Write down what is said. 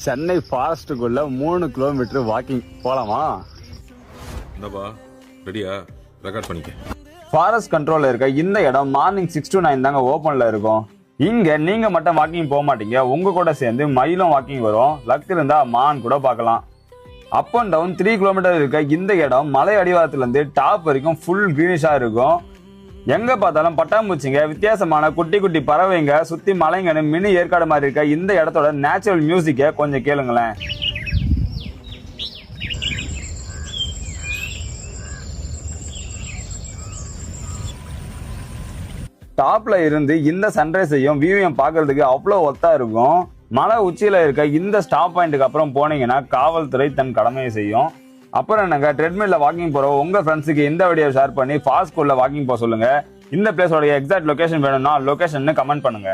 Chennai ஃபாரஸ்ட்டுக்குள்ள 3 kilometre walking போலாமா? இந்தப்பா ரெடியா? ரெக்கார்ட் பண்ணிக்க. ஃபாரஸ்ட் கண்ட்ரோல்ல இருக்க இந்த இடம் மார்னிங் 6 to 9 தாங்க ஓப்பன்ல இருக்கும். இங்க நீங்க மட்டும் வாக்கிங் போக மாட்டீங்க, உங்க கூட சேர்ந்து மயிலும் வாக்கிங் வரும். லக் இருந்தா மான் கூட பார்க்கலாம். அப் அண்ட் டவுன் 3 கிலோமீட்டர் இருக்க இந்த இடம் மலை அடிவாரத்துல இருந்து டாப் வரைக்கும் ஃபுல் கிரீனிஷா இருக்கும். எங்க பார்த்தாலும் பட்டாம்பூச்சிங்க, வித்தியாசமான குட்டி குட்டி பறவைங்க, சுத்தி மலைங்கன்னு மினி ஏற்காடு மாதிரி இருக்க இந்த இடத்தோட நேச்சுரல் மியூசிக்கை கொஞ்சம் கேளுங்களேன். டாப்ல இருந்து இந்த சன்ரைஸையும் வியூவையும் பார்க்கறதுக்கு அவ்வளோ ஒத்தா இருக்கும். மலை உச்சியில இருக்க இந்த ஸ்டாப் பாயிண்ட்டுக்கு அப்புறம் போனீங்கன்னா காவல்துறை தன் கடமையை செய்யும். அப்புறம் என்னங்க, ட்ரெட்மில்ல வாக்கிங் போறோம் உங்க ஃப்ரெண்ட்ஸுக்கு இந்த வீடியோ ஷேர் பண்ணி ஃபாஸ்ட் ஸ்கூல்ல வாக்கிங் போக சொல்லுங்க. இந்த பிளேஸோட எக்ஸாக்ட் லொகேஷன் வேணும்னா லொகேஷன் கமெண்ட் பண்ணுங்க.